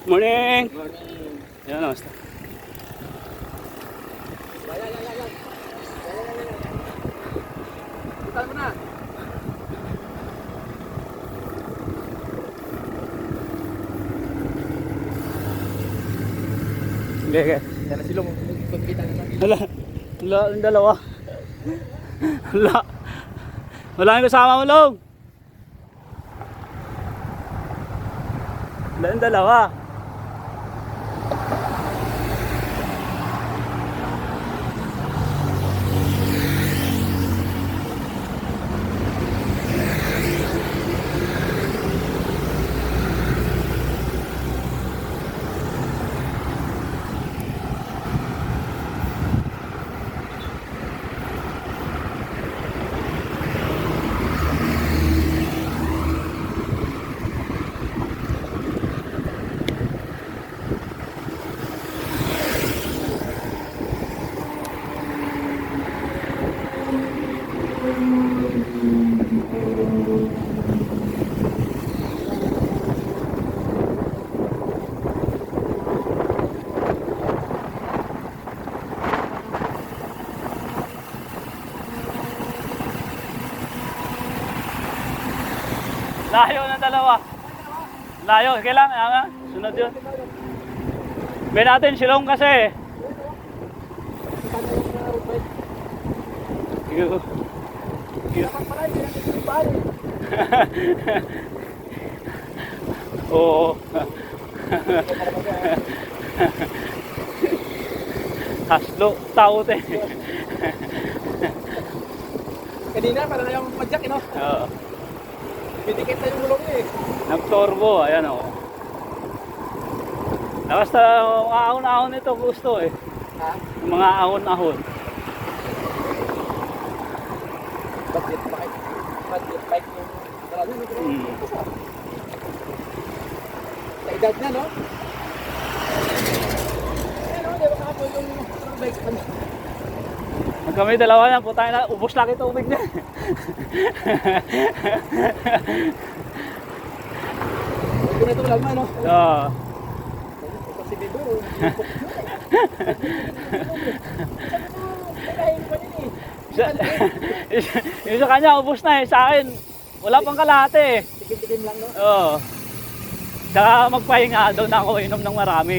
Morning! Morning. Yan o. Kita mo na. Okay, okay. Yan na silong. Pagkita naman. Hala. Hala, yung dalawa. Hala. Wala yung kasama mo, Long. Hala, yung dalawa. Layo ng dalawa. Layo. Kailangan. Sunod yun. May natin silong kasi. Oo. Haslo. Taot eh. Kanina para na yung padyak, no? Oo. Pidikit na yung gulong eh. Nag-turbo. Ayan o. Basta ahon-ahon ito gusto eh. Ha? Yung mga ahon-ahon. Budget bike. Budget bike yung marami. Sa edad na, no? Ano, di ba kahapon yung bike pa niya? Pag kami dalawa yan, putang na, ubos lagi tubig niya. Ito na itong lagma, no? Oo. Kasi dito, kakain pa din eh. Yung sa kanya, ubos na eh. Sa akin, wala pang kalahati eh. Tikim-tikim lang, no? Oo. Saka magpahinga, doon ako inom ng marami.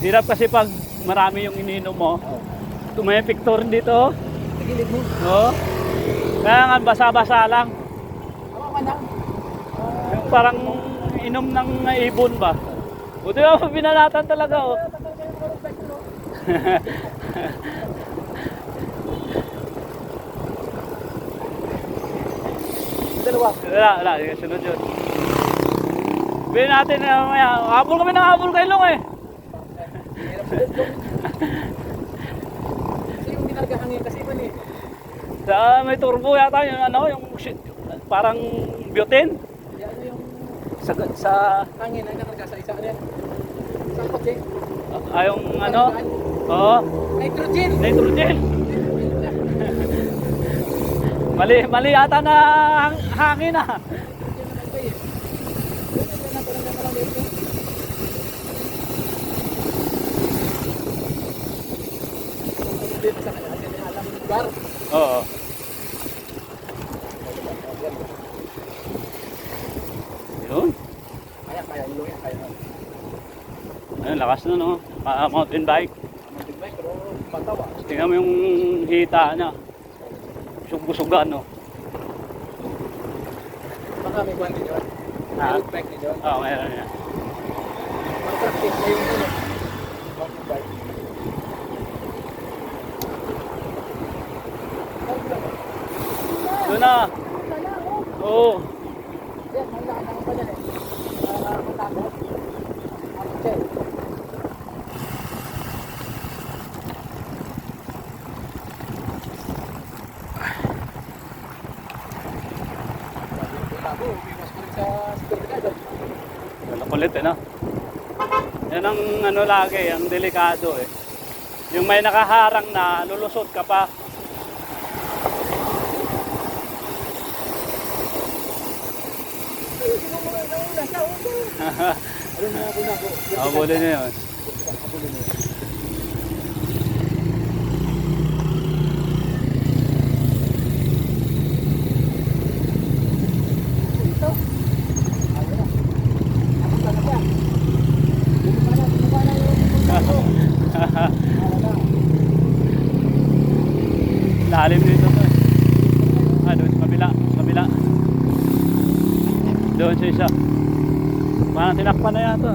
Hirap kasi pag marami yung ininom mo. May picture dito. Nagilid mo. Oo. Kaya nga, basa-basa lang. Tama ka lang. Parang inom ng ibon ba? Buti ba, binalatan talaga oh. Dalawa. Wala, sunod yun. Sabihin natin na mamaya, habol kami ng habol kay Long eh. Kasi yung ginagahangin kasi man eh. Sa may turbo yata yung ano, yung parang butane. Yan yung Sa hangin na nagkasa-isa yan. Sa kotse. yung ano, oo, Nitrogen. nitrogen. Mali yata na hangin ah. Oo. Yun. Kaya ilong yan, kaya. Ayun, lakas na no. Mountain bike. Mountain bike, pero matawa. Tingnan mo yung hita niya. Sug-sugan no. Baka may buwan din yun. Ha? Road bike din yun. Oo, mayroon yan. Practice na yung ano. Mountain bike. Doon na. Oo. Yan, malaan ako pa dyan eh. Para matakot. Okay. Bago, biwas ko rin sa supermercado. Wala kulit eh no. Yan ang ano lagi, ang delikado eh. Yung may nakaharang na, lulusot ka pa. Alam mo na ako. Habulin niya yun. Habulin mo. Ito. Ayun na. Ako na siya. Bumaba na yung punta ko. Wala. Lalim dito to. Doon sa kabila. Sa kabila. Doon sa isa. Parang tinakpan na yata.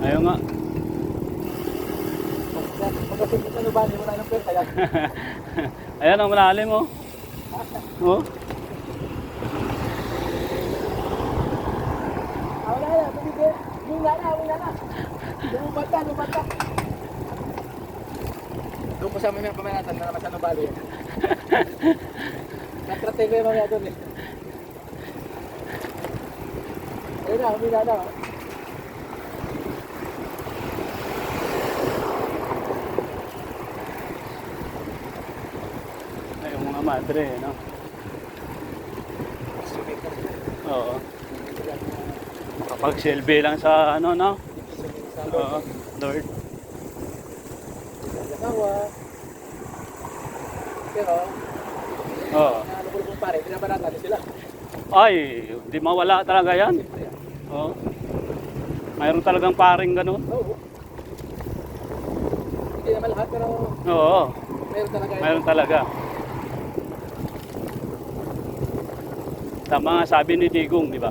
Ayun nga. Pagkasing sa lubani, wala nang pwede. Kaya Ayan ang malalim oh. Oh. wala na. Tumigil. Wala na. Lumata. Doon ko sa mga pamanatan na naman sa Nubali. Natrate ko yung mga doon eh. Ayun na, humila na. Ay, yung mga madre, no? Oo. Kapag silbi lang sa ano, no? Oo. Lord. Yawa. Pero, Oo. nalubog kong pare, pinabanatan sila. Ay, di mawala talaga yan. Oo. Mayroon talagang paring ganun. Oo. Hindi naman lahat, pero Oo. meron talaga yun. Mayroon talaga. Tama nga sabi ni Digong, di ba?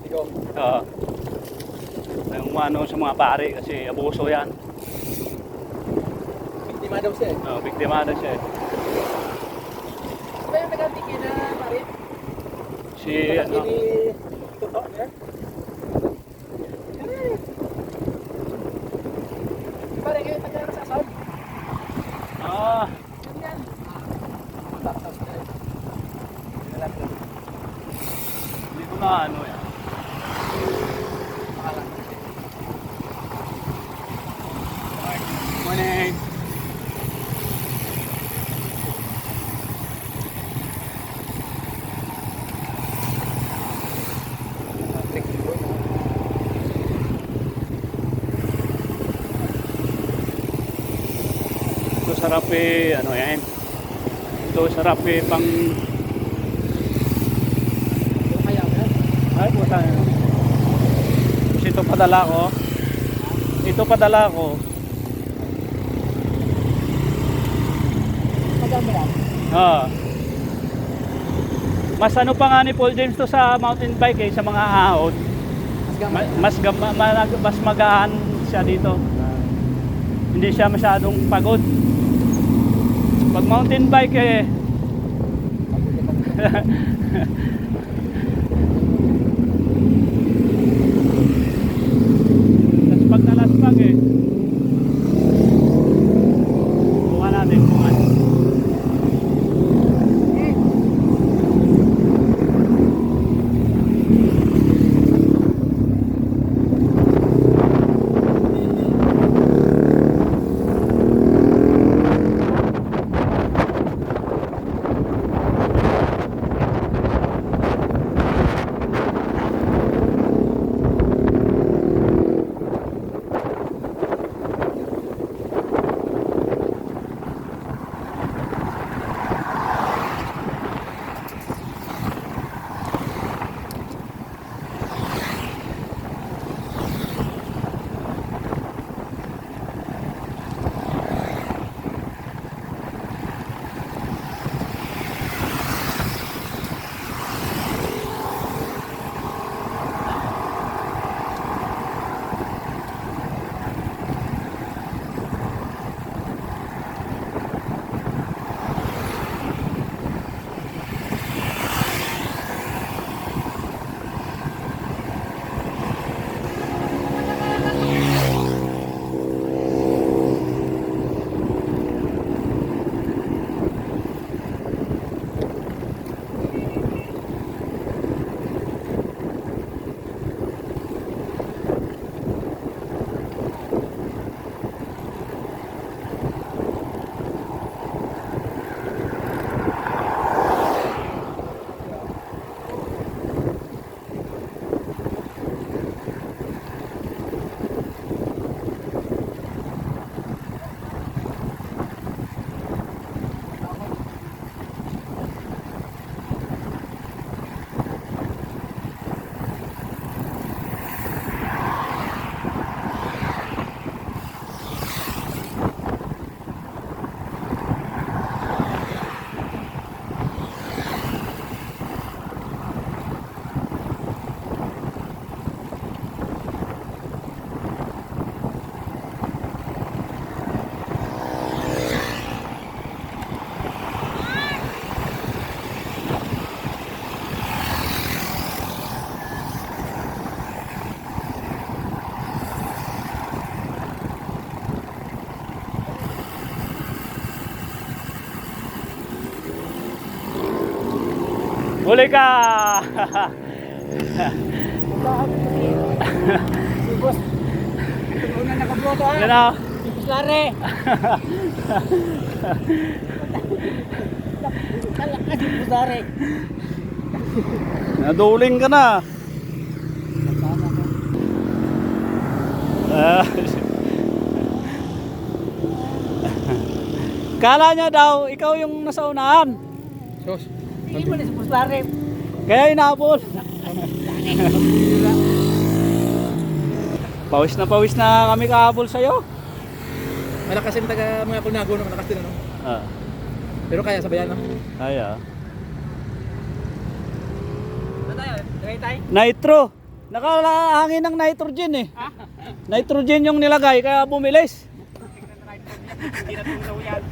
Ikaw. Oo. Yung ano sa mga pare kasi abuso yan. Biktima daw siya eh. Oo, biktima na siya. Ba yung nagantiki na pare? Si Nagantiki ano, ni Totoo niya? Pare, kayo taga sa sound. Yun yan. Tapos na yun. Nalang lang. hindi ko na ano yan. Pangalan. Morning. Ito sarap eh, ano yan. Ito sarap eh, pang... Yung kaya mo yan? Ay, puta. Kasi ito padala ko. Ito padala ko. Maganda yan. Ah. Mas ano pa nga ni Paul James to sa mountain bike eh, sa mga ahon. Mas magaan siya dito. Hindi siya masyadong pagod. Pag mountain bike eh, laspag na laspag eh. Buka natin kung ano. Huli ka! Si boss. Ito una nakaboto ha. Yan na. Si Boss Lare. Talakas si Boss Lare. Naduling ka na. Ah. Kala niya daw, ikaw yung nasa unahan. Sos. Hindi mo na si Boss Lare. Kaya inabol. Pawis na kami kahabol sa'yo. Malakas yung taga mga Kulnago no, malakas din ano. Ah, Pero kaya sabayan no. kaya. Ano tayo? Tagay tayo? Nitro. Nakalahangin ng nitrogen eh. Nitrogen yung nilagay kaya bumilis. Hindi na tunaw yan.